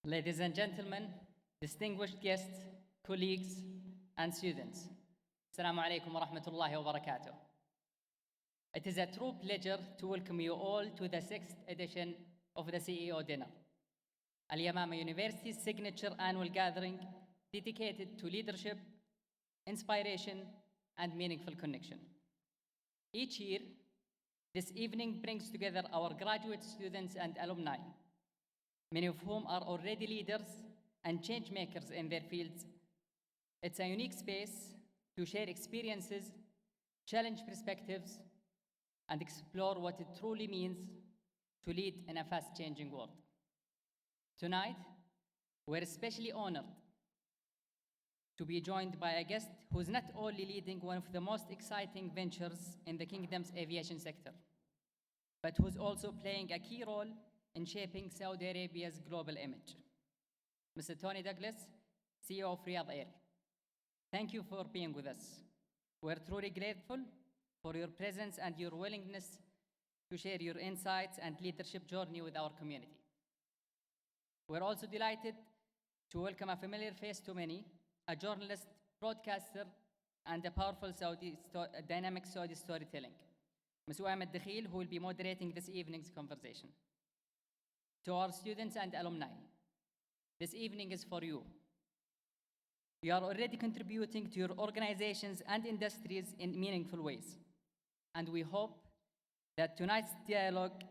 Ladies and gentlemen, distinguished guests, colleagues, and students, Assalamu alaikum wa rahmatullahi wa barakatuh. It is a true pleasure to welcome you all to the 6th edition of the CEO Dinner, Al-Yamama University's signature annual gathering dedicated to leadership, inspiration, and meaningful connection. Each year, this evening brings together our graduate students and alumni, many of whom are already leaders and change makers in their fields. It's a unique space to share experiences, challenge perspectives, and explore what it truly means to lead in a fast-changing world. Tonight, we're especially honored to be joined by a guest who's not only leading one of the most exciting ventures in the kingdom's aviation sector, but who's also playing a key role in shaping Saudi Arabia's global image. Mr. Tony Douglas, CEO of Riyadh Air. Thank you for being with us. We're truly grateful for your presence and your willingness to share your insights and leadership journey with our community. We're also delighted to welcome a familiar face to many, a journalist, broadcaster, and a powerful dynamic Saudi storytelling, Ms. Ahmed Dakhil, who will be moderating this evening's conversation. To our students and alumni, this evening is for you. You are already contributing to your organizations and industries in meaningful ways. And we hope that tonight's dialogue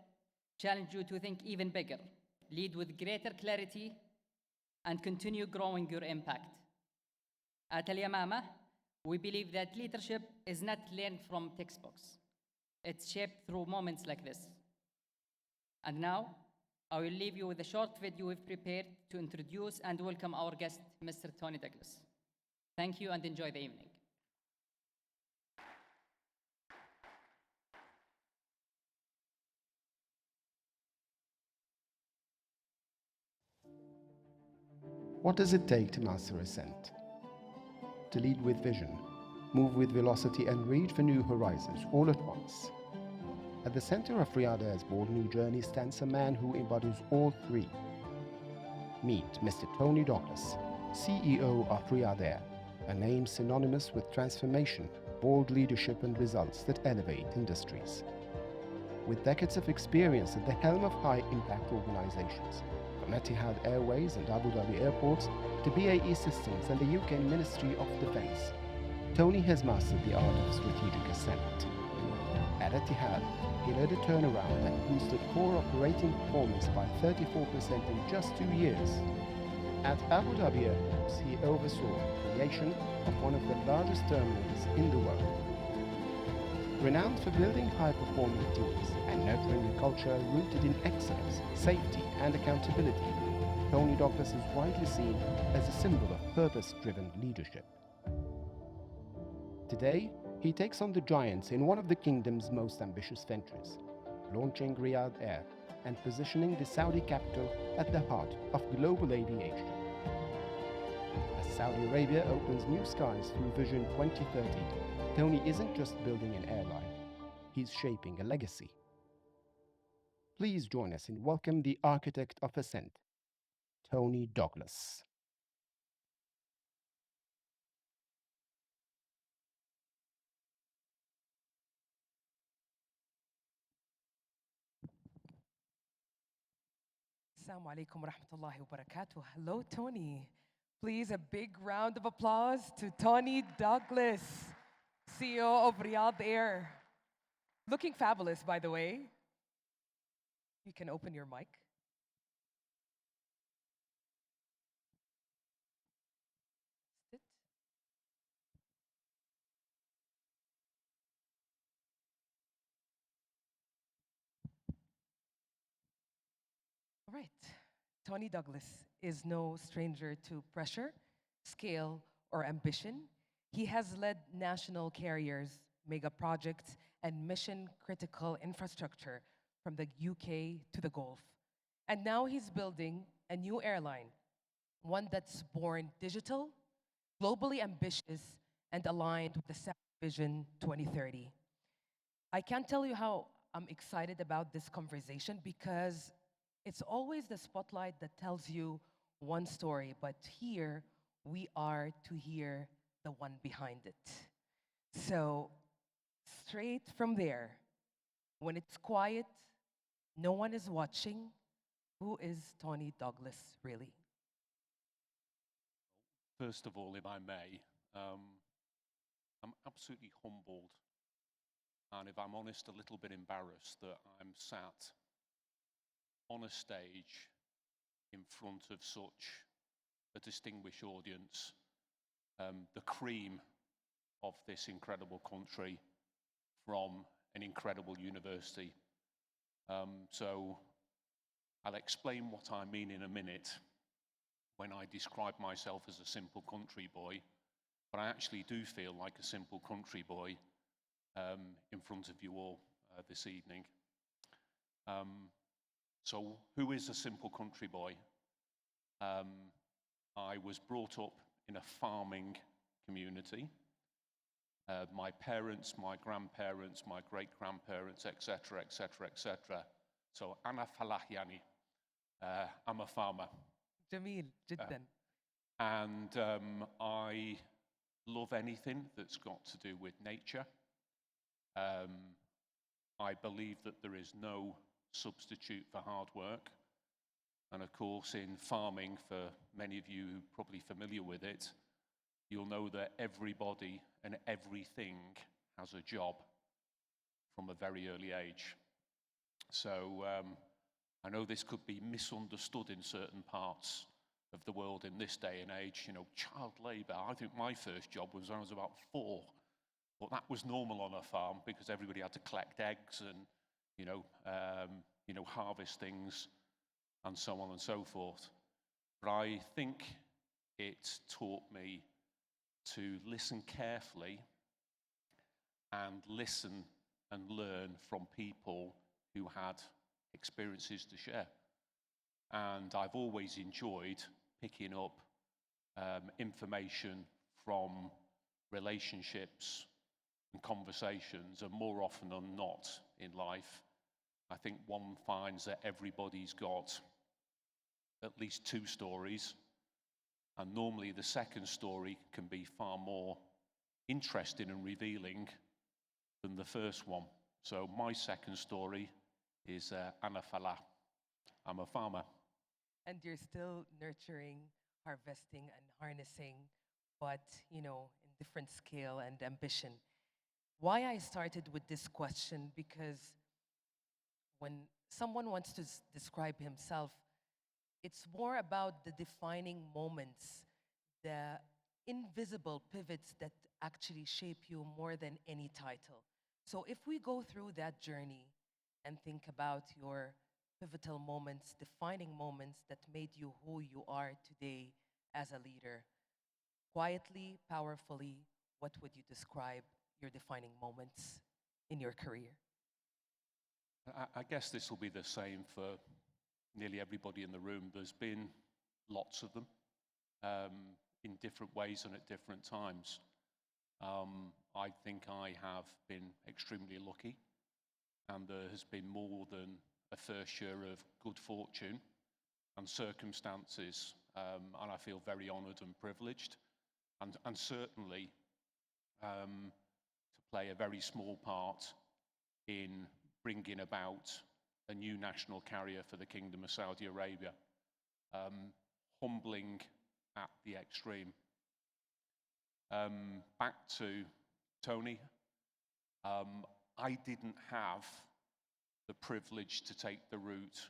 challenges you to think even bigger, lead with greater clarity, and continue growing your impact. At Al-Yamama, we believe that leadership is not learned from textbooks. It's shaped through moments like this. And now, I will leave you with a short video we've prepared to introduce and welcome our guest, Mr. Tony Douglas. Thank you and enjoy the evening. What does it take to master ascent? To lead with vision, move with velocity, and reach for new horizons all at once. At the center of Riyadh Air's bold new journey stands a man who embodies all three. Meet Mr. Tony Douglas, CEO of Riyadh Air, a name synonymous with transformation, bold leadership, and results that elevate industries. With decades of experience at the helm of high-impact organizations, from Etihad Airways and Abu Dhabi airports to BAE Systems and the UK Ministry of Defence, Tony has mastered the art of strategic ascent. At Etihad, he led a turnaround that boosted core operating performance by 34% in just 2 years. At Abu Dhabi airports, he oversaw the creation of one of the largest terminals in the world. Renowned for building high-performing teams and nurturing a culture rooted in excellence, safety, and accountability, Tony Douglas is widely seen as a symbol of purpose-driven leadership. Today, he takes on the giants in one of the kingdom's most ambitious ventures, launching Riyadh Air and positioning the Saudi capital at the heart of global aviation. As Saudi Arabia opens new skies through Vision 2030, Tony isn't just building an airline, he's shaping a legacy. Please join us and welcome the architect of ascent, Tony Douglas. Assalamu alaikum wa rahmatullahi wa barakatuh. Hello, Tony. Please, a big round of applause to Tony Douglas, CEO of Riyadh Air. Looking fabulous, by the way. You can open your mic. Sit. All right. Tony Douglas is no stranger to pressure, scale, or ambition. He has led national carriers, mega projects, and mission-critical infrastructure from the UK to the Gulf. And now he's building a new airline, one that's born digital, globally ambitious, and aligned with the Saudi Vision 2030. I can't tell you how I'm excited about this conversation because it's always the spotlight that tells you one story, but here we are to hear the one behind it. So, straight from there, when it's quiet, no one is watching, who is Tony Douglas really? First of all, if I may, I'm absolutely humbled, and if I'm honest, a little bit embarrassed that I'm sat on a stage in front of such a distinguished audience, the cream of this incredible country from an incredible university. So I'll explain what I mean in a minute when I describe myself as a simple country boy, but I actually do feel like a simple country boy in front of you all this evening. So who is a simple country boy? I was brought up in a farming community. My parents, my grandparents, my great-grandparents, etc., etc., etc. So Ana Falahiani, I'm a farmer. Jamil, jiddan. And I love anything that's got to do with nature. I believe that there is no substitute for hard work. And of course, in farming, for many of you who are probably familiar with it, you'll know that everybody and everything has a job from a very early age. So I know this could be misunderstood in certain parts of the world in this day and age. You know, child labour. I think my first job was when I was about 4. But that was normal on a farm because everybody had to collect eggs and, harvest things and so on and so forth. But I think it taught me to listen carefully and listen and learn from people who had experiences to share. And I've always enjoyed picking up information from relationships and conversations, and more often than not in life, I think one finds that everybody's got at least 2 stories, and normally the second story can be far more interesting and revealing than the first one. So my second story is Ana Fala. I'm a farmer. And you're still nurturing, harvesting, and harnessing, but, in different scale and ambition. Why I started with this question, because when someone wants to describe himself, it's more about the defining moments, the invisible pivots that actually shape you more than any title. So if we go through that journey and think about your pivotal moments, defining moments that made you who you are today as a leader, quietly, powerfully, what would you describe your defining moments in your career? I guess this will be the same for nearly everybody in the room. There's been lots of them in different ways and at different times. I think I have been extremely lucky, and there has been more than a fair share of good fortune and circumstances, and I feel very honoured and privileged, and certainly to play a very small part in bringing about a new national carrier for the Kingdom of Saudi Arabia. Humbling at the extreme. Back to Tony. I didn't have the privilege to take the route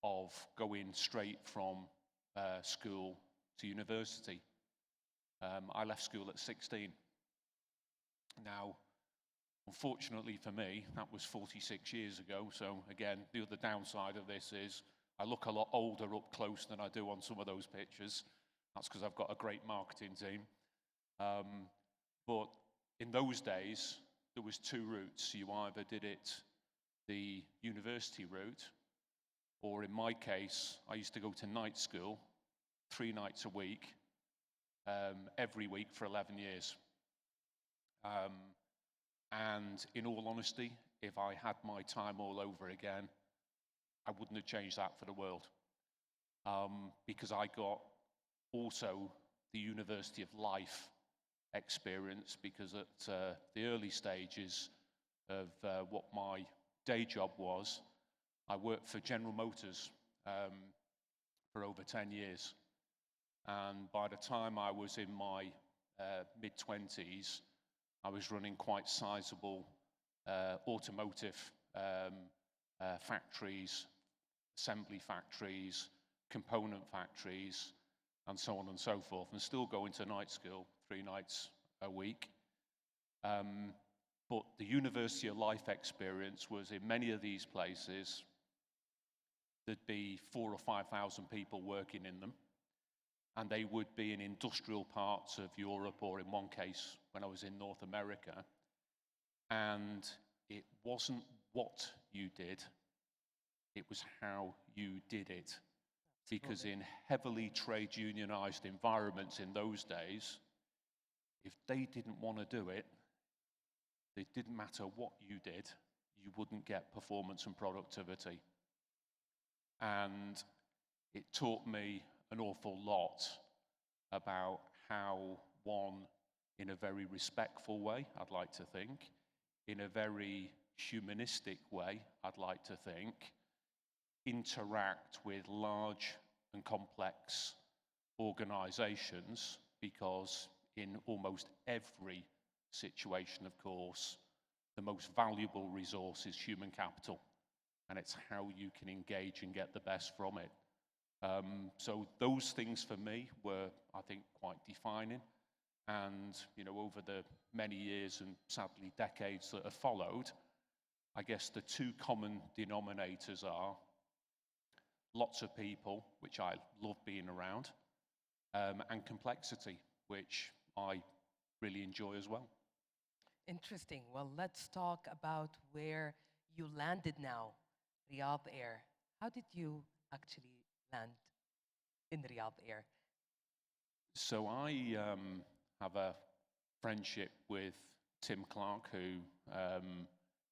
of going straight from school to university. I left school at 16. Now, unfortunately for me, that was 46 years ago. So again, the other downside of this is I look a lot older up close than I do on some of those pictures. That's because I've got a great marketing team. But in those days, there was 2 routes. You either did it the university route, or in my case, I used to go to night school 3 nights a week, every week for 11 years. And in all honesty, if I had my time all over again, I wouldn't have changed that for the world. because I got also the University of Life experience, because at the early stages of what my day job was, I worked for General Motors for over 10 years. And by the time I was in my mid-20s, I was running quite sizable automotive factories, assembly factories, component factories, and so on and so forth, and still going to night school 3 nights a week. But the University of Life experience was, in many of these places, there'd be 4,000 or 5,000 people working in them, and they would be in industrial parts of Europe, or in one case, when I was in North America. And it wasn't what you did, it was how you did it. Because in heavily trade unionized environments in those days, if they didn't want to do it, it didn't matter what you did, you wouldn't get performance and productivity. And it taught me an awful lot about how one, in a very respectful way, I'd like to think, in a very humanistic way, I'd like to think, interact with large and complex organizations, because in almost every situation, of course, the most valuable resource is human capital, and it's how you can engage and get the best from it. So those things for me were, I think, quite defining. And, you know, over the many years and sadly decades that have followed, I guess the two common denominators are lots of people, which I love being around, and complexity, which I really enjoy as well. Interesting. Well, let's talk about where you landed now, Riyadh Air. How did you actually land in Riyadh Air? So I have a friendship with Tim Clark, who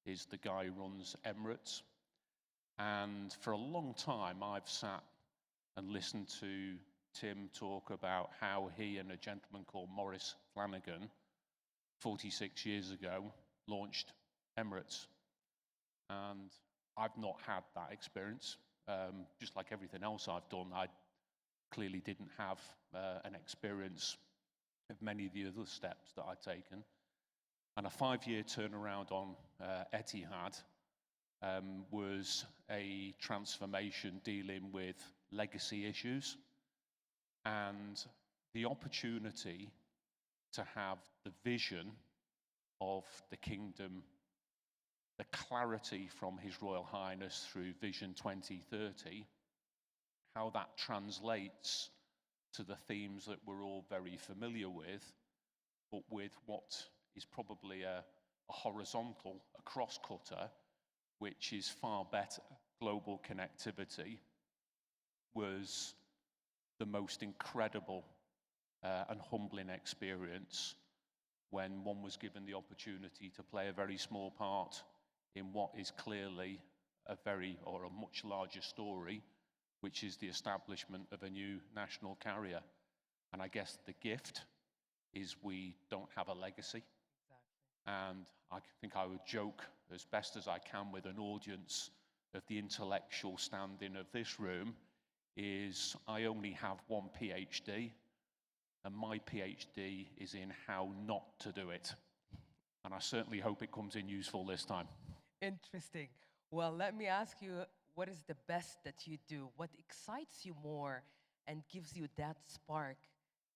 is the guy who runs Emirates. And for a long time, I've sat and listened to Tim talk about how he and a gentleman called Maurice Flanagan, 46 years ago, launched Emirates. And I've not had that experience. Just like everything else I've done, I clearly didn't have an experience of many of the other steps that I'd taken. And a 5-year turnaround on Etihad was a transformation dealing with legacy issues, and the opportunity to have the vision of the kingdom, the clarity from His Royal Highness through Vision 2030, how that translates to the themes that we're all very familiar with, but with what is probably a horizontal, a cross-cutter, which is far better global connectivity, was the most incredible and humbling experience when one was given the opportunity to play a very small part in what is clearly a much larger story, which is the establishment of a new national carrier. And I guess the gift is we don't have a legacy. Exactly. And I think I would joke as best as I can with an audience of the intellectual standing of this room is I only have one PhD, and my PhD is in how not to do it. And I certainly hope it comes in useful this time. Interesting. Well, let me ask you, what is the best that you do? What excites you more and gives you that spark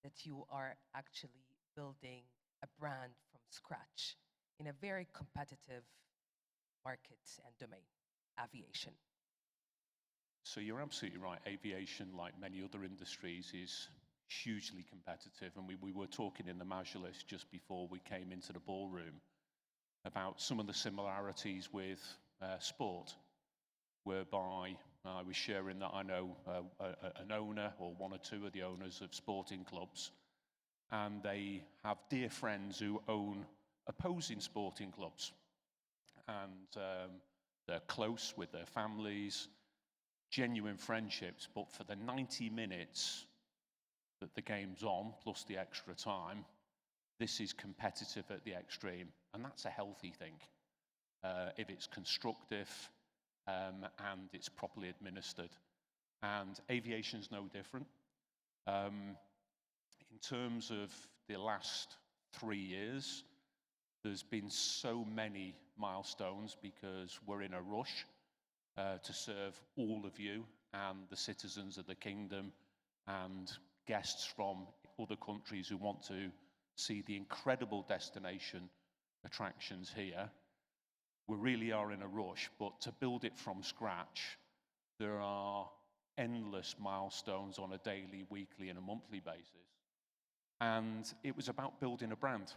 that you are actually building a brand from scratch in a very competitive market and domain, aviation? So you're absolutely right. Aviation, like many other industries, is hugely competitive. And we were talking in the Majlis just before we came into the ballroom about some of the similarities with sport, whereby I was sharing that I know an owner or one or two of the owners of sporting clubs, and they have dear friends who own opposing sporting clubs. And they're close with their families. genuine friendships, but for the 90 minutes that the game's on, plus the extra time, this is competitive at the extreme, and that's a healthy thing. If it's constructive and it's properly administered. And aviation's no different. In terms of the last 3 years, there's been so many milestones because we're in a rush to serve all of you and the citizens of the kingdom and guests from other countries who want to see the incredible destination attractions here. We really are in a rush, but to build it from scratch, there are endless milestones on a daily, weekly, and a monthly basis. And it was about building a brand,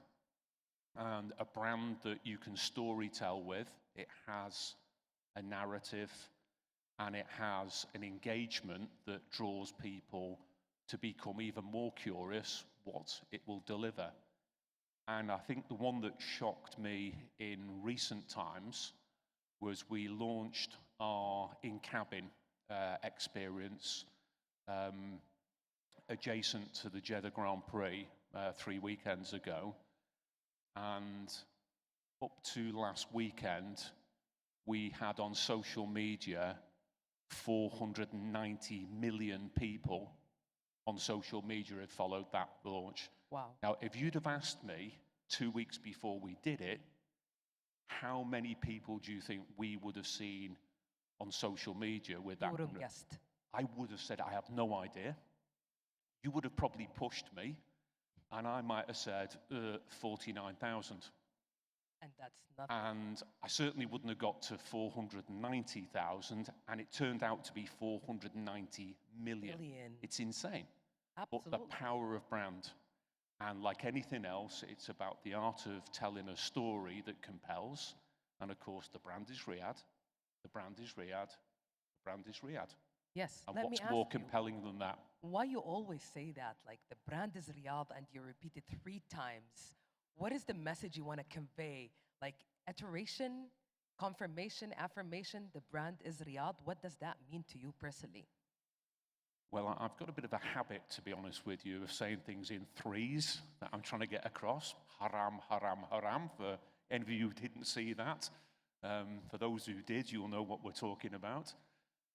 and a brand that you can story tell with. It has a narrative, and it has an engagement that draws people to become even more curious what it will deliver. And I think the one that shocked me in recent times was we launched our in-cabin experience adjacent to the Jeddah Grand Prix 3 weekends ago. And up to last weekend, we had on social media 490 million people on social media had followed that launch. Wow. Now, if you'd have asked me 2 weeks before we did it, how many people do you think we would have seen on social media with that? You would have guessed. I would have said, I have no idea. You would have probably pushed me, and I might have said 49,000. And that's nothing. And I certainly wouldn't have got to 490,000, and it turned out to be 490 million. It's insane. Absolutely. But the power of brand. And like anything else, it's about the art of telling a story that compels. And of course, the brand is Riyadh. The brand is Riyadh. The brand is Riyadh. Yes. And Let me what's ask more you, compelling than that? why you always say that? Like the brand is Riyadh and you repeat it 3 times. What is the message you want to convey? Like iteration, confirmation, affirmation, the brand is Riyadh. What does that mean to you personally? Well, I've got a bit of a habit, to be honest with you, of saying things in 3s that I'm trying to get across. Haram, haram, haram, for any of you who didn't see that. For those who did, you'll know what we're talking about.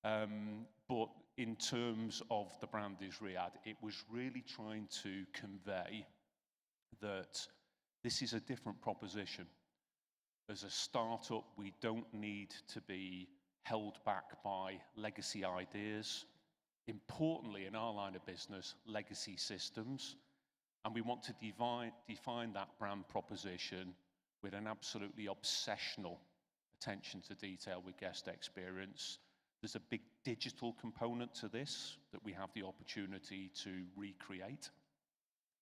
But in terms of the brand is Riyadh, it was really trying to convey that this is a different proposition. As a startup, we don't need to be held back by legacy ideas. Importantly, in our line of business, legacy systems. And we want to define that brand proposition with an absolutely obsessional attention to detail with guest experience. There's a big digital component to this that we have the opportunity to recreate.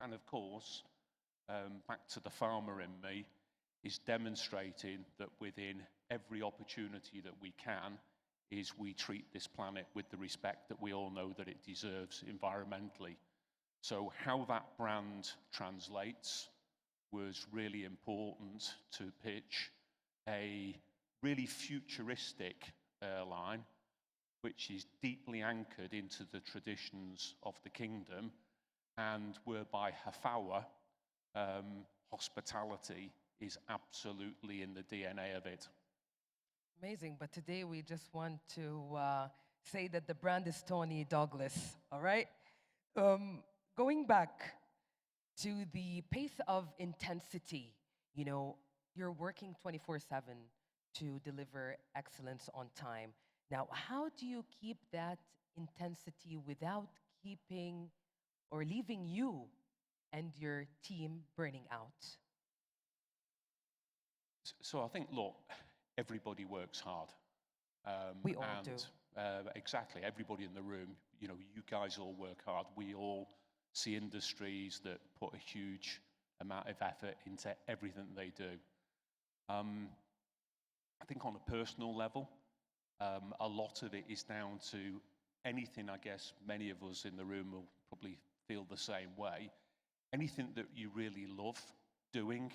And of course, back to the farmer in me, is demonstrating that within every opportunity that we can, is we treat this planet with the respect that we all know that it deserves environmentally. So how that brand translates was really important to pitch a really futuristic airline, which is deeply anchored into the traditions of the kingdom, and whereby Hafawa, hospitality, is absolutely in the DNA of it. Amazing, but today we just want to say that the brand is Tony Douglas, all right? Going back to the pace of intensity, you know, you're working 24/7 to deliver excellence on time. Now, how do you keep that intensity without keeping or leaving you and your team burning out? So I think, look, everybody works hard. We all do. Exactly, everybody in the room, you know, you guys all work hard. We all see industries that put a huge amount of effort into everything they do. I think on a personal level, a lot of it is down to anything, I guess many of us in the room will probably feel the same way. Anything that you really love doing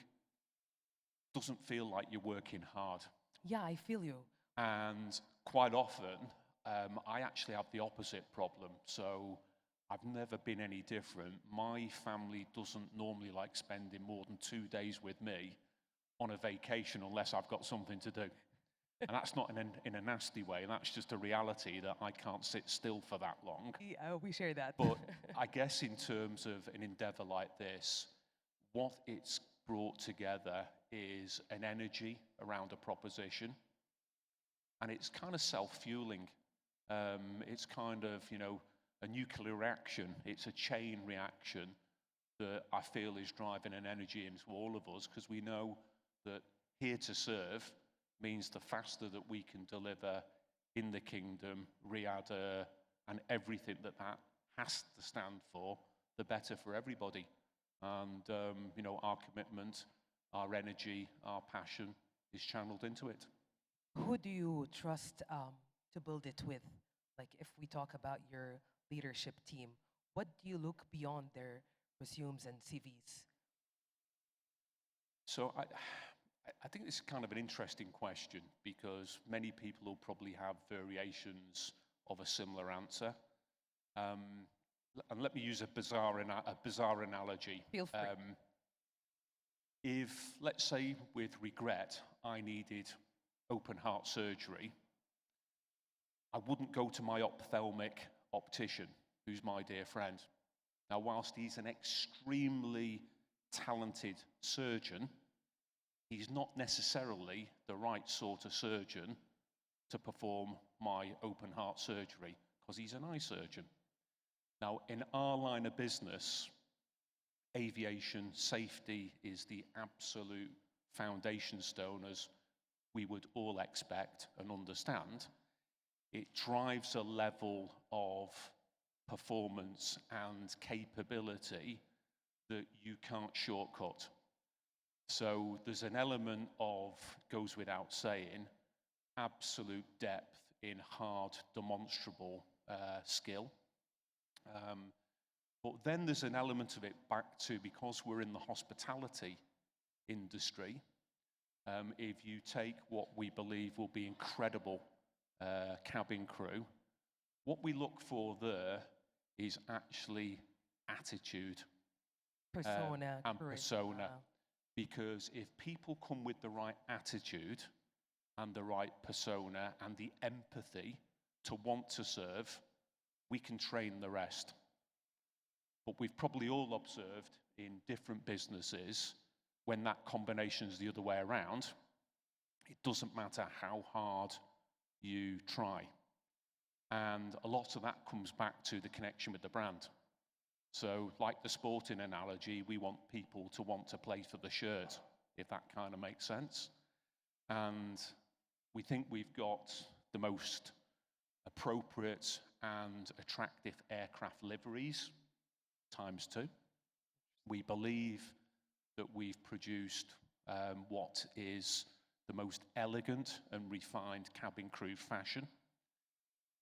doesn't feel like you're working hard. Yeah, I feel you. And quite often, I actually have the opposite problem. So I've never been any different. My family doesn't normally like spending more than 2 days with me on a vacation unless I've got something to do. And that's not in a nasty way. That's just a reality that I can't sit still for that long. Yeah, we share that. But I guess in terms of an endeavor like this, what it's brought together is an energy around a proposition. And it's kind of self-fueling. It's kind of, a nuclear reaction. It's a chain reaction that I feel is driving an energy into all of us, because we know that here to serve means the faster that we can deliver in the kingdom, Riyadh, and everything that has to stand for, the better for everybody. And, our commitment, our energy, our passion is channeled into it. Who do you trust to build it with? Like, if we talk about your leadership team, what do you look beyond their resumes and CVs? So I think this is kind of an interesting question, because many people will probably have variations of a similar answer. And let me use a bizarre analogy. Feel free. If, let's say, with regret, I needed open heart surgery, I wouldn't go to my ophthalmic optician, who's my dear friend. Now, whilst he's an extremely talented surgeon, he's not necessarily the right sort of surgeon to perform my open heart surgery, because he's an eye surgeon. Now, in our line of business, aviation safety is the absolute foundation stone, as we would all expect and understand. It drives a level of performance and capability that you can't shortcut. So there's an element of, goes without saying, absolute depth in hard, demonstrable skill. But then there's an element of it back to, because we're in the hospitality industry, if you take what we believe will be incredible cabin crew, what we look for there is actually attitude Persona. and charisma. persona. Because if people come with the right attitude and the right persona and the empathy to want to serve, we can train the rest. But we've probably all observed in different businesses, when that combination is the other way around, it doesn't matter how hard you try. And a lot of that comes back to the connection with the brand. So, like the sporting analogy, we want people to want to play for the shirt, if that kind of makes sense. And we think we've got the most appropriate and attractive aircraft liveries, ×2. We believe that we've produced what is the most elegant and refined cabin crew fashion.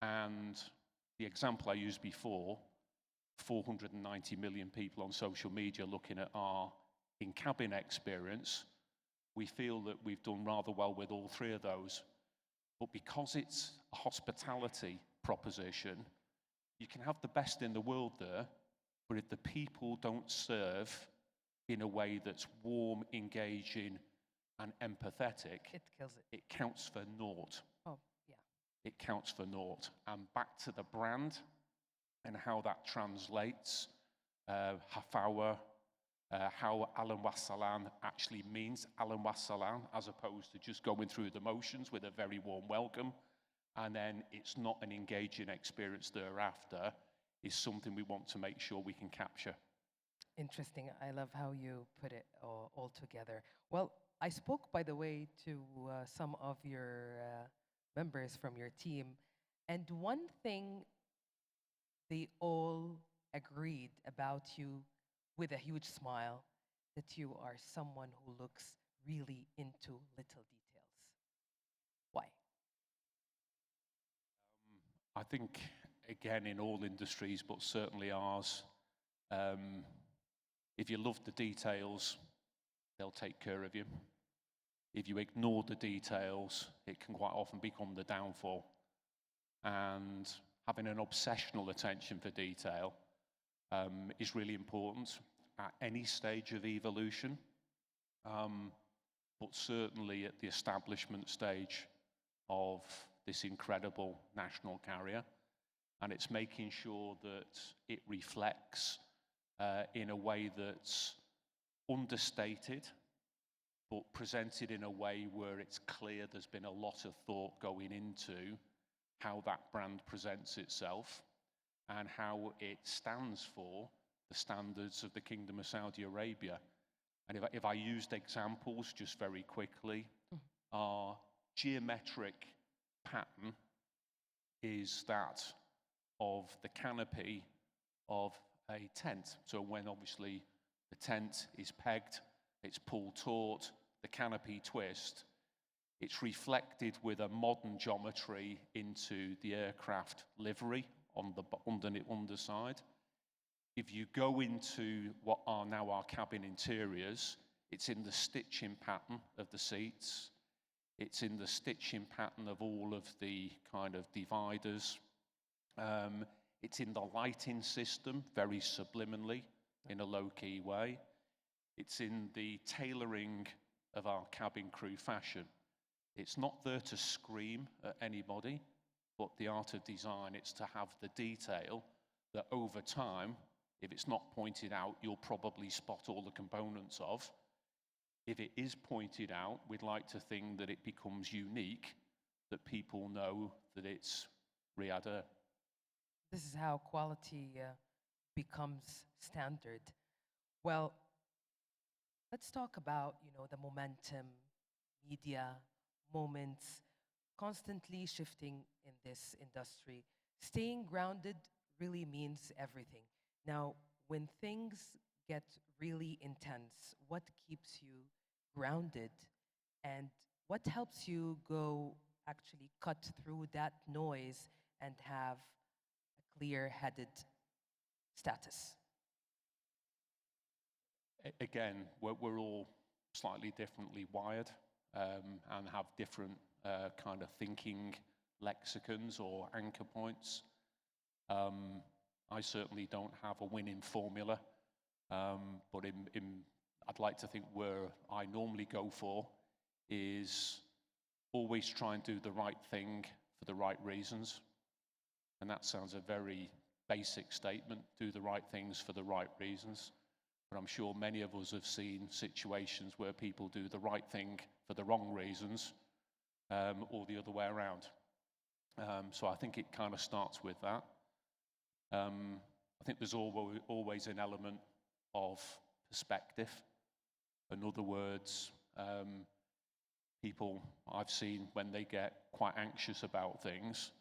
And the example I used before, 490 million people on social media looking at our in-cabin experience, we feel that we've done rather well with all three of those. But because it's a hospitality proposition, you can have the best in the world there, but if the people don't serve in a way that's warm, engaging, and empathetic, It kills it. it counts for naught. Oh, yeah. It counts for naught. And back to the brand and how that translates, Hafawa, how Alan Wassalam actually means Alan Wassalam, as opposed to just going through the motions with a very warm welcome, and then it's not an engaging experience thereafter, is something we want to make sure we can capture. Interesting. I love how you put it all together. Well, I spoke, by the way, to some of your members from your team, and one thing they all agreed about you with a huge smile, that you are someone who looks really into little details. Why? I think, again, in all industries, but certainly ours, if you love the details, they'll take care of you. If you ignore the details, it can quite often become the downfall. and having an obsessional attention for detail is really important at any stage of evolution, but certainly at the establishment stage of this incredible national carrier. And it's making sure that it reflects in a way that's understated, but presented in a way where it's clear there's been a lot of thought going into how that brand presents itself and how it stands for the standards of the Kingdom of Saudi Arabia. And if I used examples just very quickly, our geometric pattern is that of the canopy of a tent. So when obviously the tent is pegged, it's pulled taut, the canopy twist, it's reflected with a modern geometry into the aircraft livery on the underside. If you go into what are now our cabin interiors, it's in the stitching pattern of the seats, it's in the stitching pattern of all of the kind of dividers, it's in the lighting system, very subliminally, in a low-key way. It's in the tailoring of our cabin crew fashion. It's not there to scream at anybody, but the art of design, it's to have the detail that over time, if it's not pointed out, you'll probably spot all the components of. If it is pointed out, we'd like to think that it becomes unique, that people know that it's Riyadh Air. This is how quality becomes standard. Well, let's talk about, the momentum, media, moments, constantly shifting in this industry. Staying grounded really means everything. Now, when things get really intense, what keeps you grounded and what helps you actually cut through that noise and have a clear-headed status? Again, we're all slightly differently wired and have different kind of thinking lexicons or anchor points. I certainly don't have a winning formula, but I'd like to think where I normally go for is always try and do the right thing for the right reasons. And that sounds a very basic statement, do the right things for the right reasons. But I'm sure many of us have seen situations where people do the right thing for the wrong reasons, or the other way around. So I think it kind of starts with that. I think there's always an element of perspective. In other words, people I've seen when they get quite anxious about things,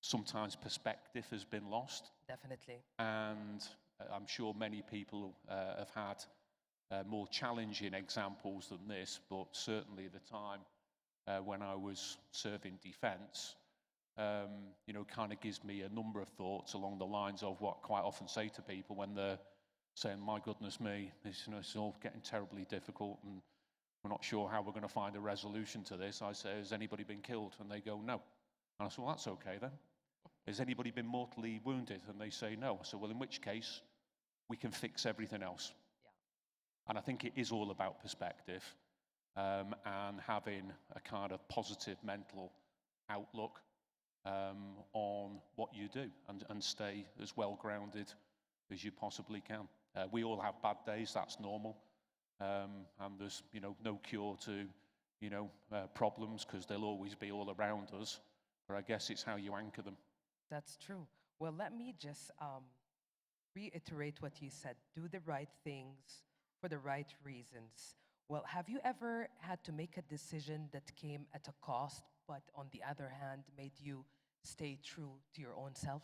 sometimes perspective has been lost. Definitely. And I'm sure many people have had more challenging examples than this, but certainly the time when I was serving defence, kind of gives me a number of thoughts along the lines of what I quite often say to people when they're saying, my goodness me, it's all getting terribly difficult and we're not sure how we're going to find a resolution to this. I say, has anybody been killed? And they go, no. And I say, well, that's okay then. Has anybody been mortally wounded? And they say no. So, well, in which case, we can fix everything else. Yeah. And I think it is all about perspective and having a kind of positive mental outlook on what you do and stay as well grounded as you possibly can. We all have bad days, that's normal. And there's, no cure to, problems because they'll always be all around us. But I guess it's how you anchor them. That's true. Well, let me just reiterate what you said. Do the right things for the right reasons. Well, have you ever had to make a decision that came at a cost, but on the other hand, made you stay true to your own self?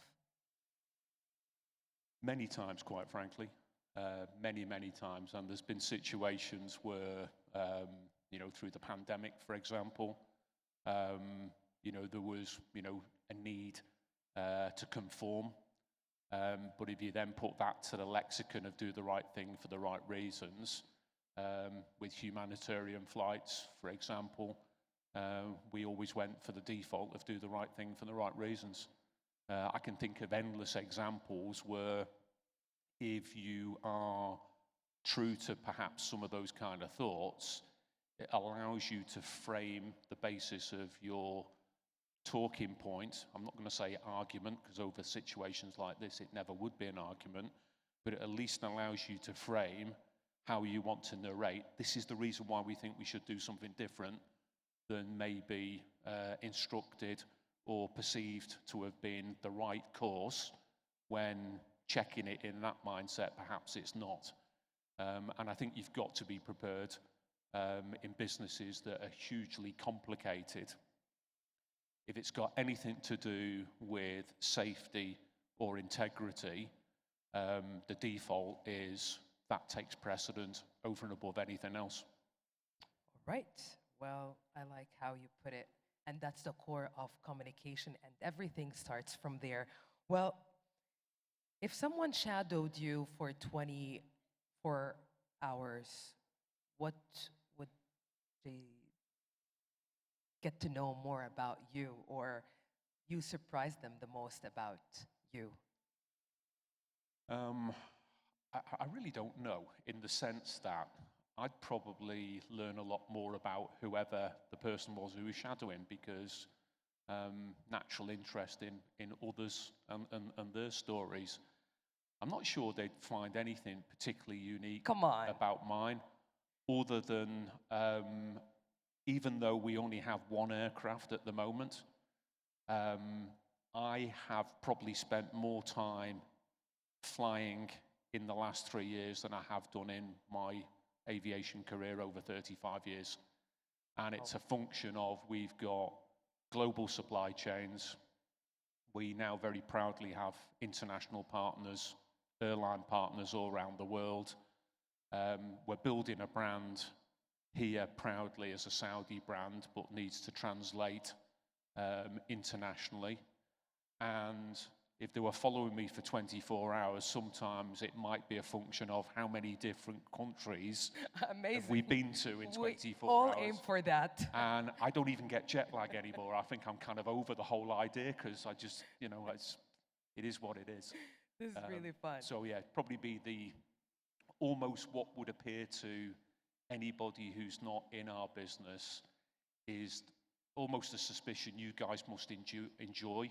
Many times, quite frankly. Many, many times. And there's been situations where, through the pandemic, for example, there was, a need to conform. But if you then put that to the lexicon of do the right thing for the right reasons, with humanitarian flights, for example, We always went for the default of do the right thing for the right reasons. I can think of endless examples where if you are true to perhaps some of those kind of thoughts, it allows you to frame the basis of your talking point. I'm not going to say argument, because over situations like this, it never would be an argument, but it at least allows you to frame how you want to narrate. This is the reason why we think we should do something different than maybe instructed or perceived to have been the right course. When checking it in that mindset, perhaps it's not. And I think you've got to be prepared in businesses that are hugely complicated. If it's got anything to do with safety or integrity, the default is that takes precedent over and above anything else. All right. Well, I like how you put it. And that's the core of communication, and everything starts from there. Well, if someone shadowed you for 24 hours, what would they get to know more about you, or you surprised them the most about you? I really don't know, in the sense that I'd probably learn a lot more about whoever the person was who was shadowing, because natural interest in others and their stories. I'm not sure they'd find anything particularly unique about mine, other than even though we only have one aircraft at the moment, I have probably spent more time flying in the last 3 years than I have done in my aviation career over 35 years. And it's a function of, we've got global supply chains. We now very proudly have international partners, airline partners all around the world. We're building a brand here proudly as a Saudi brand, but needs to translate internationally. And if they were following me for 24 hours, sometimes it might be a function of how many different countries have we been to in 24 hours. We all aim for that. And I don't even get jet lag anymore. I think I'm kind of over the whole idea, because I just, it is what it is. This is really fun. So yeah, probably be almost what would appear to anybody who's not in our business is almost a suspicion you guys must enjoy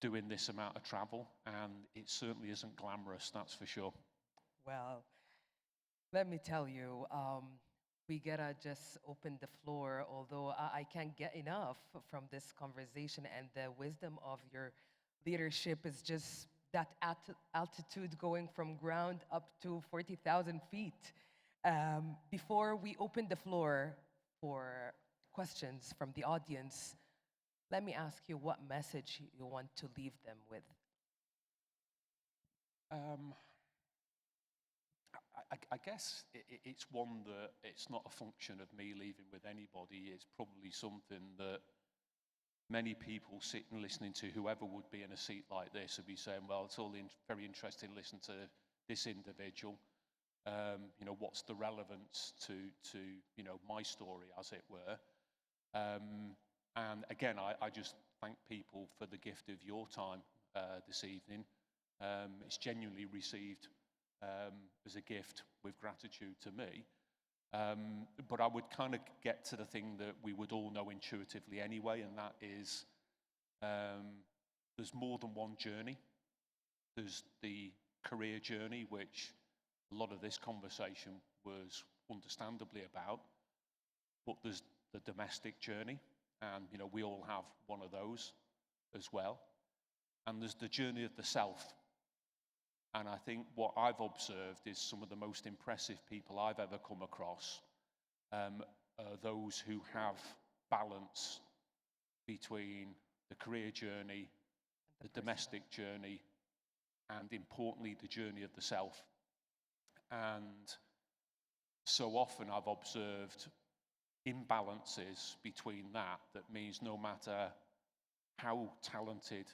doing this amount of travel, and it certainly isn't glamorous, that's for sure. Well, let me tell you, we gotta just open the floor, although I can't get enough from this conversation, and the wisdom of your leadership is just that altitude going from ground up to 40,000 feet. Before we open the floor for questions from the audience, let me ask you what message you want to leave them with. I guess it's one that it's not a function of me leaving with anybody. It's probably something that many people sitting listening to whoever would be in a seat like this would be saying, well, it's all very interesting listening to this individual. What's the relevance to my story, as it were. And again, I just thank people for the gift of your time this evening. It's genuinely received as a gift with gratitude to me. But I would kind of get to the thing that we would all know intuitively anyway, and that is there's more than one journey. There's the career journey, which a lot of this conversation was understandably about, but there's the domestic journey, and we all have one of those as well. And there's the journey of the self. And I think what I've observed is some of the most impressive people I've ever come across are those who have balance between the career journey, the domestic journey, and importantly, the journey of the self. And so often I've observed imbalances between that means no matter how talented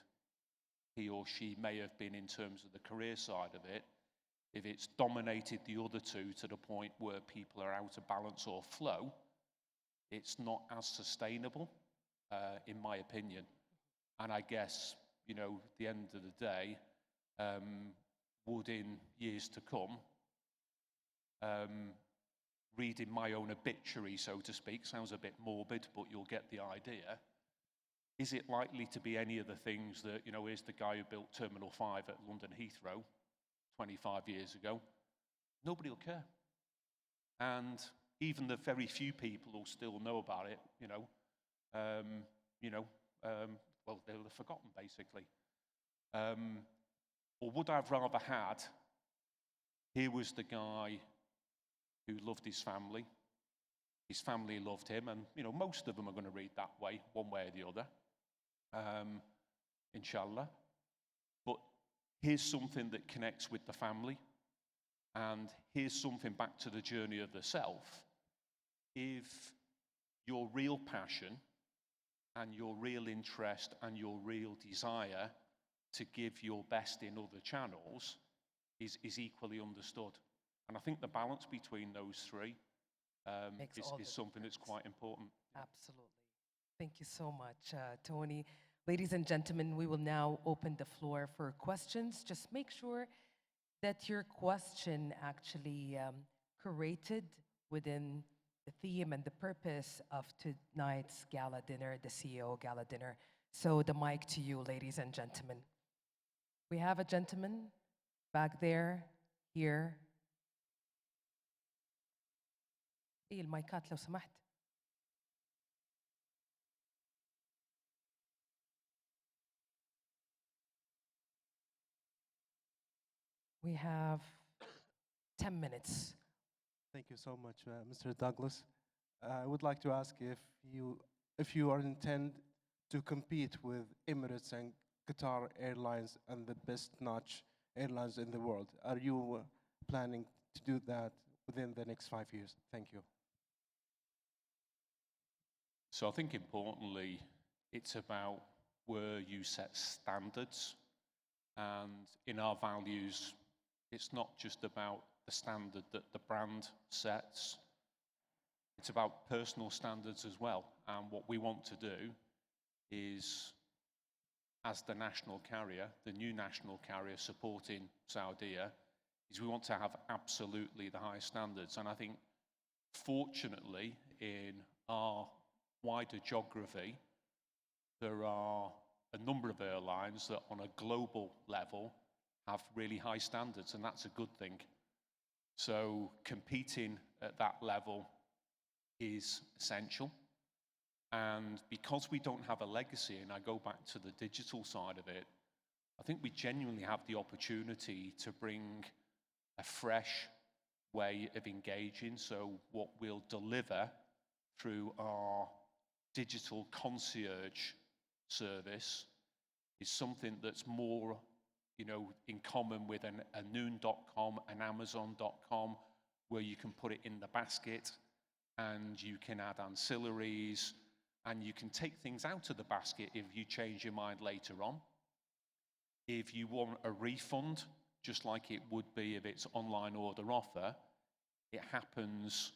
he or she may have been in terms of the career side of it, if it's dominated the other two to the point where people are out of balance or flow, it's not as sustainable, in my opinion. And I guess, you know, at the end of the day, would in years to come, reading my own obituary, so to speak, sounds a bit morbid, but you'll get the idea. Is it likely to be any of the things that, you know, here's the guy who built Terminal 5 at London Heathrow 25 years ago? Nobody will care. And even the very few people who still know about it, well, they'll have forgotten, basically. Or would I have rather had, here was the guy who loved his family loved him, and, you know, most of them are going to read that way, one way or the other, inshallah. But here's something that connects with the family, and here's something back to the journey of the self. If your real passion and your real interest and your real desire to give your best in other channels is equally understood. And I think the balance between those three is something that's quite important. Absolutely. Thank you so much, Tony. Ladies and gentlemen, we will now open the floor for questions. Just make sure that your question actually curated within the theme and the purpose of tonight's gala dinner, the CEO gala dinner. So the mic to you, ladies and gentlemen. We have a gentleman back there, here. إيه المايكات لو سمحت. We have 10 minutes. Thank you so much, Mr. Douglas. I would like to ask if you are intend to compete with Emirates and Qatar Airlines and the best-notch airlines in the world. Are you planning to do that within the next 5 years? Thank you. So I think importantly, it's about where you set standards. And in our values, it's not just about the standard that the brand sets. It's about personal standards as well. And what we want to do is, as the national carrier, the new national carrier supporting Saudia, is we want to have absolutely the highest standards. And I think, fortunately, in our wider geography, there are a number of airlines that on a global level have really high standards, and that's a good thing. So competing at that level is essential. And because we don't have a legacy, and I go back to the digital side of it, I think we genuinely have the opportunity to bring a fresh way of engaging. So what we'll deliver through our digital concierge service is something that's more, you know, in common with a noon.com, an amazon.com, where you can put it in the basket and you can add ancillaries and you can take things out of the basket if you change your mind later on. If you want a refund, just like it would be if it's online order offer, it happens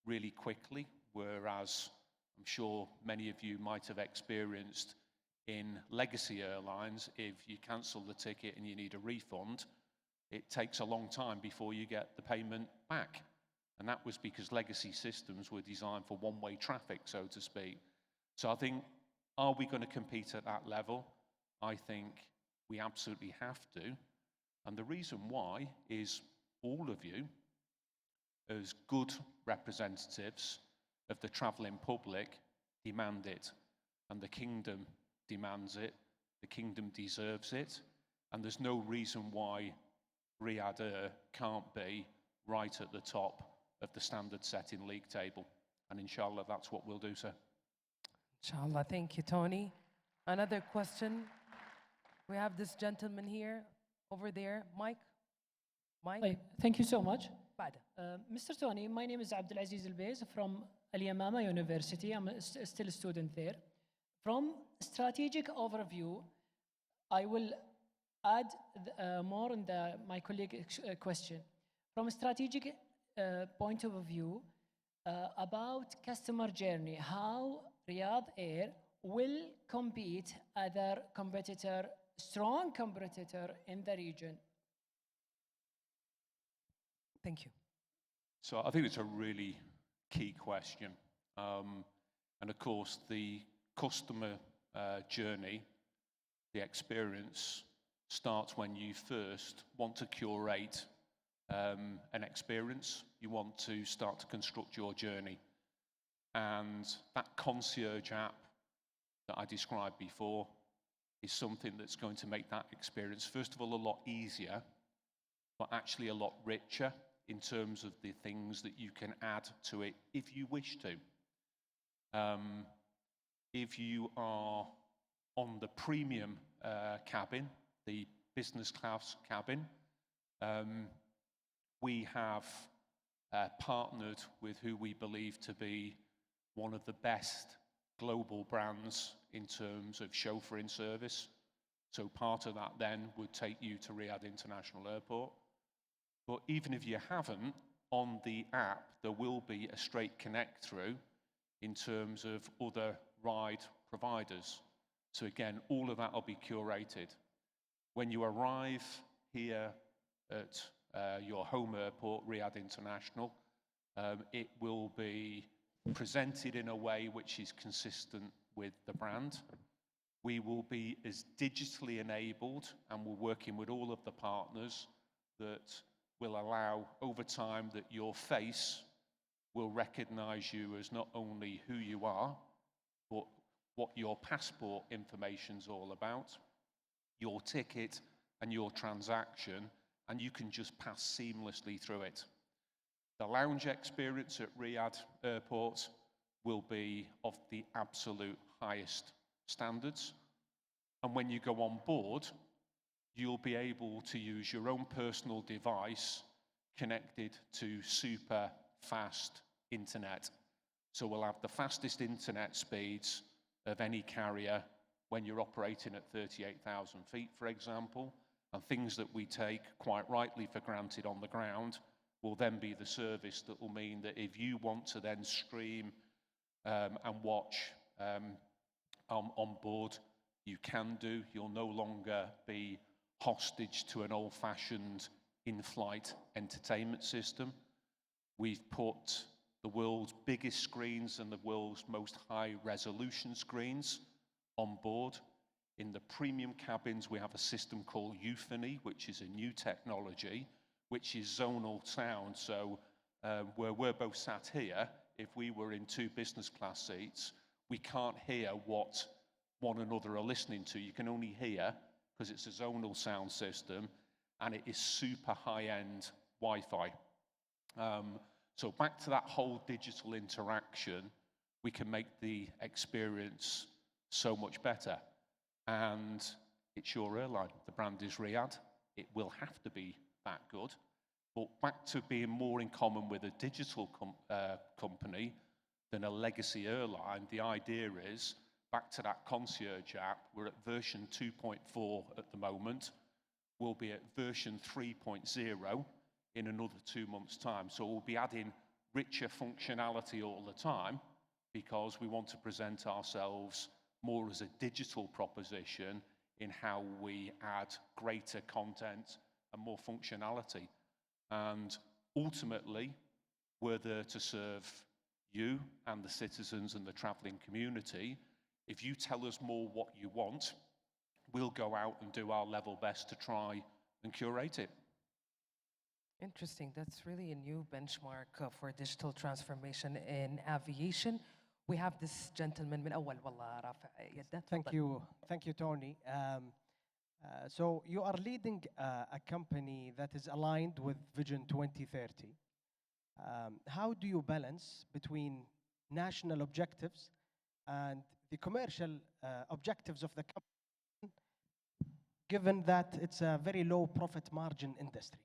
really quickly, whereas I'm sure many of you might have experienced in legacy airlines, if you cancel the ticket and you need a refund, it takes a long time before you get the payment back. And that was because legacy systems were designed for one-way traffic, so to speak. So I think, are we going to compete at that level? I think we absolutely have to. And the reason why is all of you, as good representatives of the travelling public, demand it. And the kingdom demands it, the kingdom deserves it, and there's no reason why Riyadh Air can't be right at the top of the standard-setting league table. And inshallah, that's what we'll do, sir. Inshallah. Thank you, Tony. Another question. We have this gentleman here, over there. Mike? Hi, thank you so much. بعد. Mr. Tony, my name is Abdulaziz Al-Bez from Al-Yamama University. I'm still a student there. From strategic overview, I will add more on my colleague's question. From a strategic point of view, about customer journey, how Riyadh Air will compete other competitor, strong competitor in the region. Thank you. So I think it's a really key question. And of course, the customer journey, the experience, starts when you first want to curate an experience. You want to start to construct your journey. And that concierge app that I described before is something that's going to make that experience, first of all, a lot easier, but actually a lot richer in terms of the things that you can add to it if you wish to. If you are on the premium cabin, the business class cabin, we have partnered with who we believe to be one of the best global brands in terms of chauffeuring service. So part of that then would take you to Riyadh International Airport. But even if you haven't, on the app, there will be a straight connect through in terms of other ride providers. So again, all of that will be curated. When you arrive here at your home airport, Riyadh International, it will be presented in a way which is consistent with the brand. We will be as digitally enabled, and we're working with all of the partners that will allow over time that your face will recognize you as not only who you are, but what your passport information's all about, your ticket and your transaction, and you can just pass seamlessly through it. The lounge experience at Riyadh Airport will be of the absolute highest standards. And when you go on board, you'll be able to use your own personal device connected to super fast internet. So we'll have the fastest internet speeds of any carrier when you're operating at 38,000 feet, for example. And things that we take quite rightly for granted on the ground will then be the service that will mean that if you want to then stream and watch on board, you can do. You'll no longer be hostage to an old-fashioned in-flight entertainment system. We've put the world's biggest screens and the world's most high-resolution screens on board. In the premium cabins, we have a system called euphony, which is a new technology, which is zonal sound. So where we're both sat here, if we were in two business class seats, we can't hear what one another are listening to. You can only hear because it's a zonal sound system, and it is super high-end Wi-Fi. So back to that whole digital interaction, we can make the experience so much better. And it's your airline. The brand is Riyadh. It will have to be that good. But back to being more in common with a digital company than a legacy airline, the idea is, back to that concierge app, we're at version 2.4 at the moment. We'll be at version 3.0 in another 2 months' time. So we'll be adding richer functionality all the time because we want to present ourselves more as a digital proposition in how we add greater content and more functionality. And ultimately, we're there to serve you and the citizens and the traveling community. If you tell us more what you want, we'll go out and do our level best to try and curate it. Interesting. That's really a new benchmark for digital transformation in aviation. We have this gentleman من أول والله رافع يده. Thank you, Tony. So you are leading a company that is aligned with Vision 2030. How do you balance between national objectives and the commercial objectives of the company, given that it's a very low profit margin industry?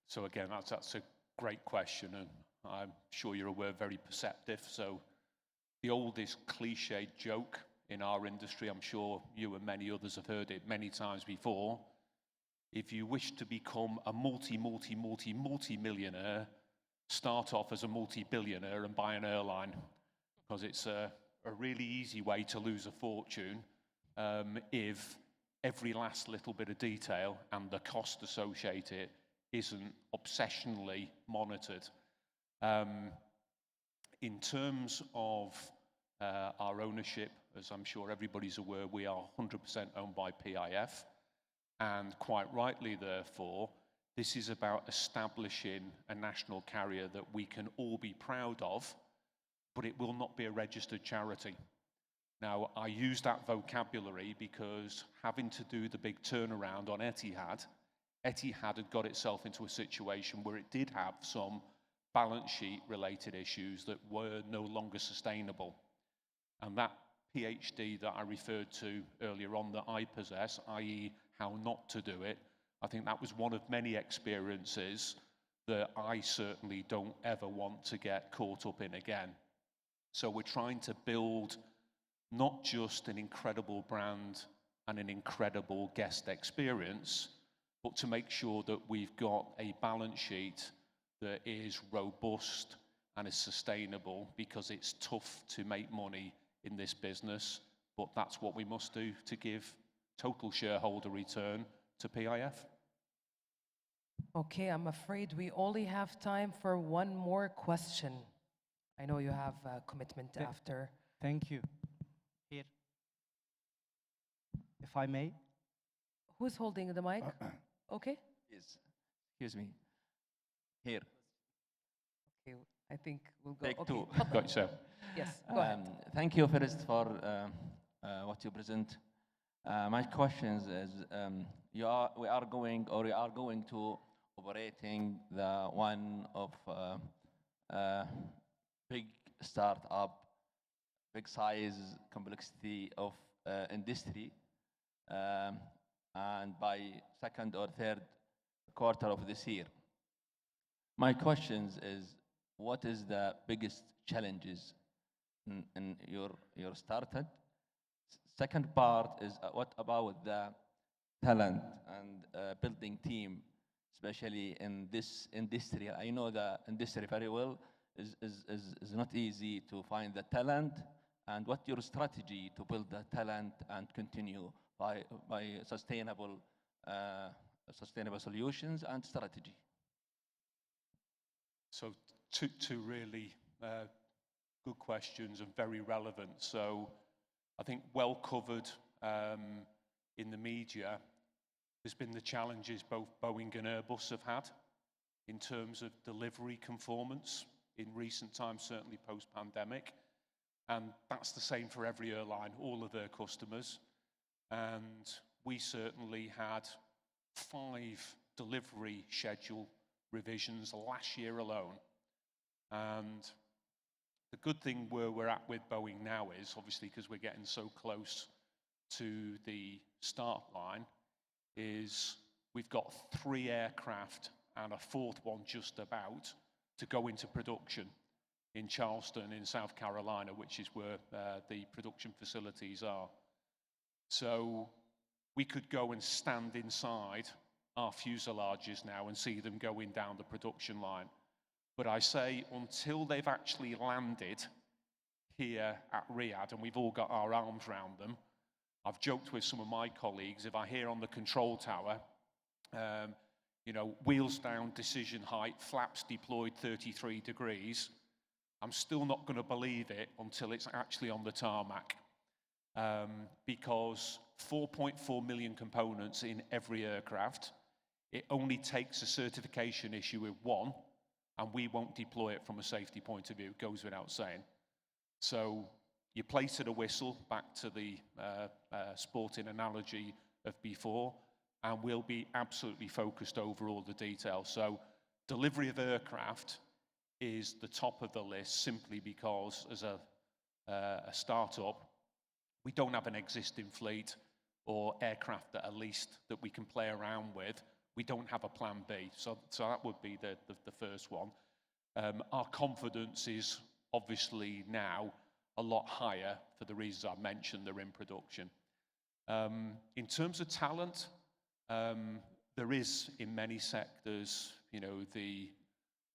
So again, that's a great question, and I'm sure you're aware, very perceptive. So the oldest cliched joke in our industry, I'm sure you and many others have heard it many times before. If you wish to become a multi-millionaire, start off as a multi-billionaire and buy an airline, because it's a really easy way to lose a fortune if every last little bit of detail and the cost associated isn't obsessionally monitored. In terms of our ownership, as I'm sure everybody's aware, we are 100% owned by PIF, and quite rightly, therefore, this is about establishing a national carrier that we can all be proud of, but it will not be a registered charity. Now, I use that vocabulary because having to do the big turnaround on Etihad had got itself into a situation where it did have some balance sheet related issues that were no longer sustainable. And that PhD that I referred to earlier on that I possess, i.e. how not to do it, I think that was one of many experiences that I certainly don't ever want to get caught up in again. So we're trying to build not just an incredible brand and an incredible guest experience, but to make sure that we've got a balance sheet that is robust and is sustainable, because it's tough to make money in this business, but that's what we must do to give total shareholder return to PIF. Okay, I'm afraid we only have time for one more question. I know you have a commitment after. Thank you. Here. If I may. Who's holding the mic? Okay. Yes. Excuse me. Here. Okay, I think we'll go. Take Okay. two. Got so. Yes, go ahead. Thank you first for what you present. My question is, we are going to operating the one of big startup, big size, complexity of industry, and by second or third quarter of this year. My question is, what is the biggest challenges in your started? Second part is, what about the talent and building team, especially in this industry? I know the industry very well. Is not easy to find the talent, and what your strategy to build the talent and continue by sustainable solutions and strategy? So two really good questions and very relevant. So I think well covered in the media. There's been the challenges both Boeing and Airbus have had in terms of delivery conformance in recent times, certainly post-pandemic. And that's the same for every airline, all of their customers. And we certainly had 5 delivery schedule revisions last year alone. And the good thing where we're at with Boeing now is, obviously because we're getting so close to the start line, is we've got 3 aircraft and a 4th one just about to go into production in Charleston in South Carolina, which is where the production facilities are. So we could go and stand inside our fuselages now and see them going down the production line. But I say, until they've actually landed here at Riyadh and we've all got our arms around them, I've joked with some of my colleagues, if I hear on the control tower, you know, wheels down, decision height, flaps deployed 33 degrees, I'm still not going to believe it until it's actually on the tarmac. Because 4.4 million components in every aircraft, it only takes a certification issue with one, and we won't deploy it from a safety point of view. It goes without saying. So you place at a whistle, back to the sporting analogy of before, and we'll be absolutely focused over all the details. So delivery of aircraft is the top of the list, simply because as a startup, we don't have an existing fleet or aircraft that are leased that we can play around with. We don't have a plan B. So that would be the first one. Our confidence is obviously now a lot higher for the reasons I mentioned. They're in production. In terms of talent, there is in many sectors, you know, the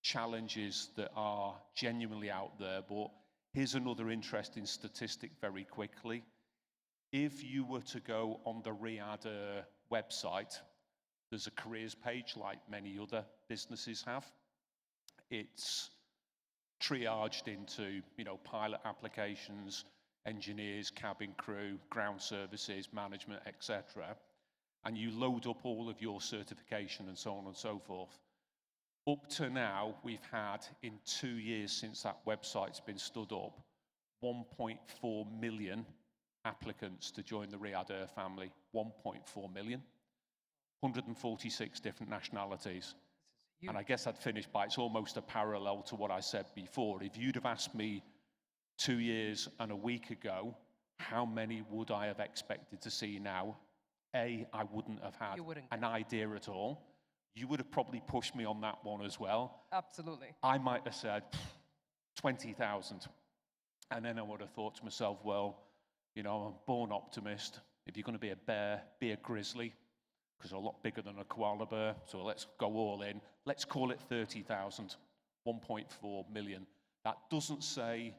challenges that are genuinely out there. But here's another interesting statistic very quickly. If you were to go on the Riyadh Air website, there's a careers page like many other businesses have. It's triaged into, pilot applications, engineers, cabin crew, ground services, management, etc. And you load up all of your certification and so on and so forth. Up to now, we've had, in 2 years since that website's been stood up, 1.4 million applicants to join the Riyadh Air family. 1.4 million. 146 different nationalities. And I guess I'd finish by, it's almost a parallel to what I said before. If you'd have asked me 2 years and a week ago, how many would I have expected to see now? I wouldn't have had an idea at all. You would have probably pushed me on that one as well. Absolutely. I might have said 20,000. And then I would have thought to myself, well, I'm a born optimist. If you're going to be a bear, be a grizzly, because they're a lot bigger than a koala bear. So let's go all in. Let's call it 30,000, 1.4 million. That doesn't say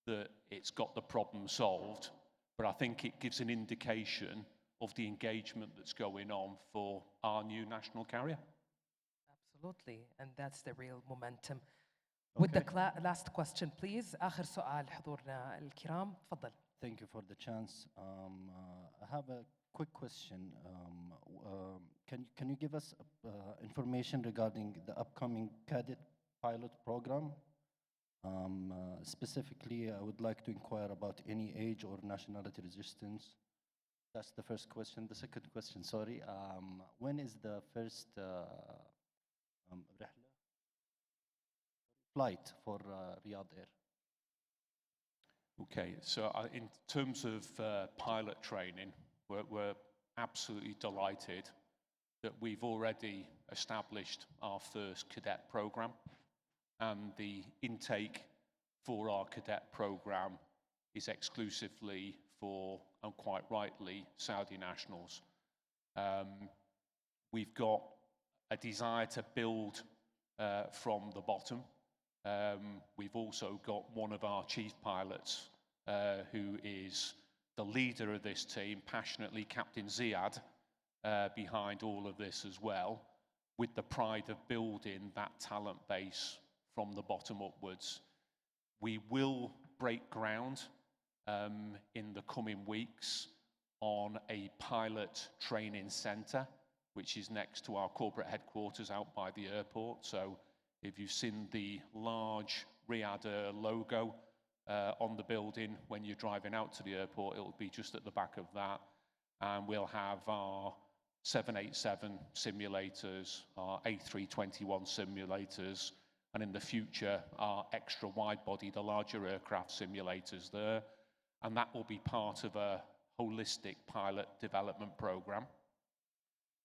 that it's got the problem solved, but I think it gives an indication of the engagement that's going on for our new national carrier. Absolutely, and that's the real momentum. With the last question, please. آخر سؤال حضورنا الكرام، تفضل. Thank you for the chance. I have a quick question. Can you give us information regarding the upcoming cadet pilot program? Specifically, I would like to inquire about any age or nationality resistance. That's the first question. The second question, sorry, when is the first flight for Riyadh Air? Okay, so in terms of pilot training, we're absolutely delighted that we've already established our first cadet program, and the intake for our cadet program is exclusively for, and quite rightly, Saudi nationals. We've got a desire to build from the bottom. We've also got one of our chief pilots who is the leader of this team, passionately Captain Ziad, behind all of this as well, with the pride of building that talent base from the bottom upwards. We will break ground in the coming weeks on a pilot training centre, which is next to our corporate headquarters out by the airport. So if you've seen the large Riyadh Air logo on the building when you're driving out to the airport, it'll be just at the back of that. And we'll have our 787 simulators, our A321 simulators, and in the future, our extra wide body, the larger aircraft simulators there. And that will be part of a holistic pilot development program.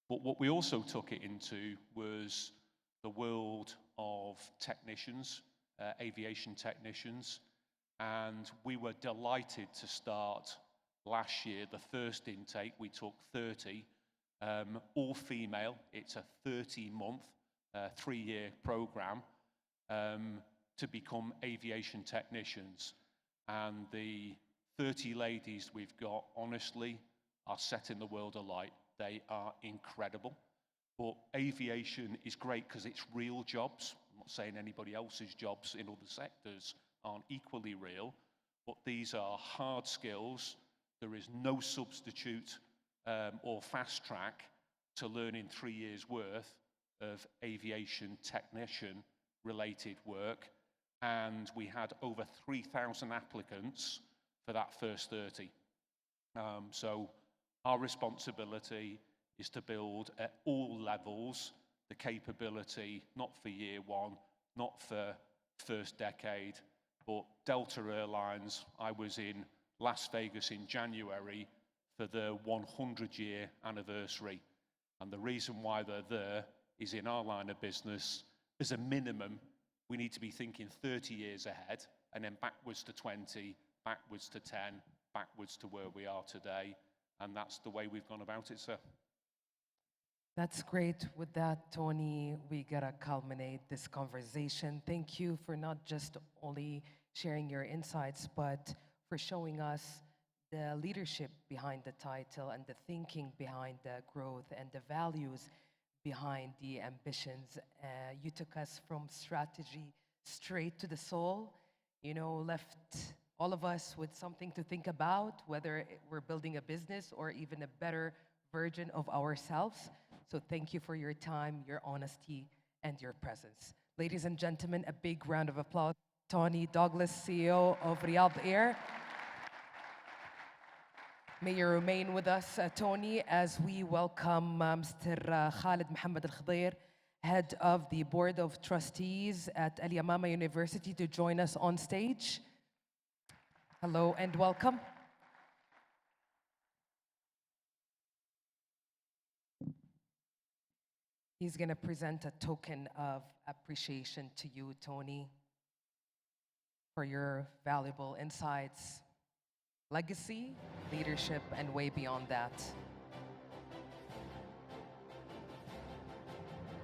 But what we also took it into was the world of technicians, aviation technicians, and we were delighted to start last year, the first intake. We took 30, all female. It's a 30-month, 3-year program to become aviation technicians. And the 30 ladies we've got, honestly, are setting the world alight. They are incredible. But aviation is great because it's real jobs. I'm not saying anybody else's jobs in other sectors aren't equally real, but these are hard skills. There is no substitute or fast track to learning 3 years' worth of aviation technician related work. And we had over 3,000 applicants for that first 30. So our responsibility is to build at all levels the capability, not for year one, not for first decade, but Delta Airlines. I was in Las Vegas in January for the 100-year anniversary. And the reason why they're there is in our line of business, as a minimum, we need to be thinking 30 years ahead, and then backwards to 20, backwards to 10, backwards to where we are today. And that's the way we've gone about it, sir. That's great. With that, Tony, we gotta culminate this conversation. Thank you for not just only sharing your insights, but for showing us the leadership behind the title and the thinking behind the growth and the values behind the ambitions. You took us from strategy straight to the soul, you know, left all of us with something to think about, whether we're building a business or even a better version of ourselves. So thank you for your time, your honesty, and your presence. Ladies and gentlemen, a big round of applause. Tony Douglas, CEO of Riyadh Air. May you remain with us, Tony, as we welcome Mr. Khalid Mohammed Al-Khadir, head of the Board of Trustees at Al Yamama University, to join us on stage. Hello and welcome. He's going to present a token of appreciation to you, Tony, for your valuable insights, legacy, leadership, and way beyond that.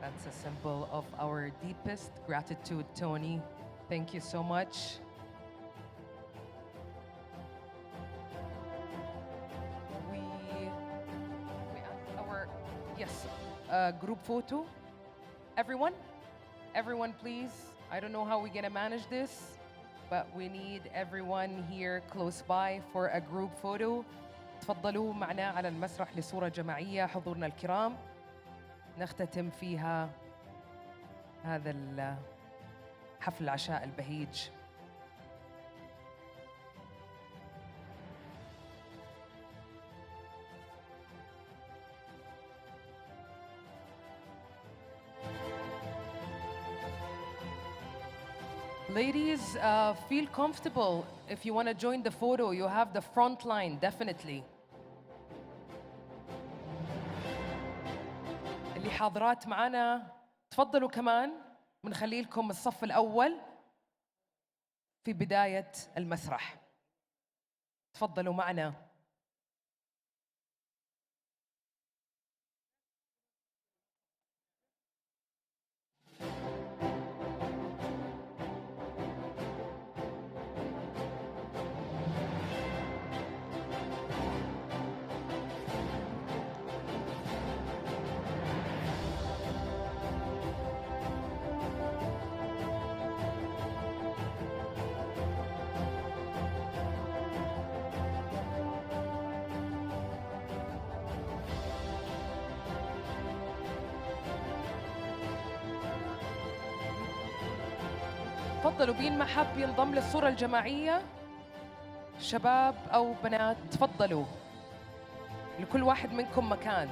That's a symbol of our deepest gratitude, Tony. Thank you so much. We asked our, yes, group photo. Everyone please. I don't know how we're gonna manage this, but we need everyone here close by for a group photo. تفضلوا معنا على المسرح لصورة جماعية حضورنا الكرام نختتم فيها هذا حفل العشاء البهيج. Ladies, feel comfortable. If you want to join the photo, you have the front line, definitely. اللي حاضرات معنا تفضلوا كمان بنخلي لكم الصف الأول في بداية المسرح. تفضلوا معنا. تفضلوا بين ما حاب ينضم للصورة الجماعية شباب أو بنات تفضلوا لكل واحد منكم مكان.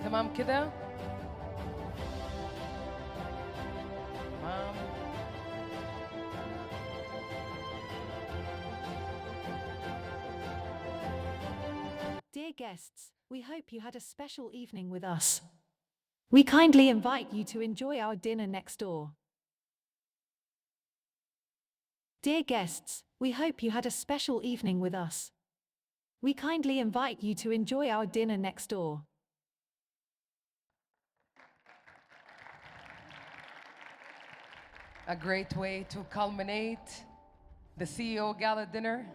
تمام كده؟ تمام. Dear guests, we hope you had a special evening with us. We kindly invite you to enjoy our dinner next door. Dear guests, we hope you had a special evening with us. We kindly invite you to enjoy our dinner next door. A great way to culminate the CEO Gala dinner.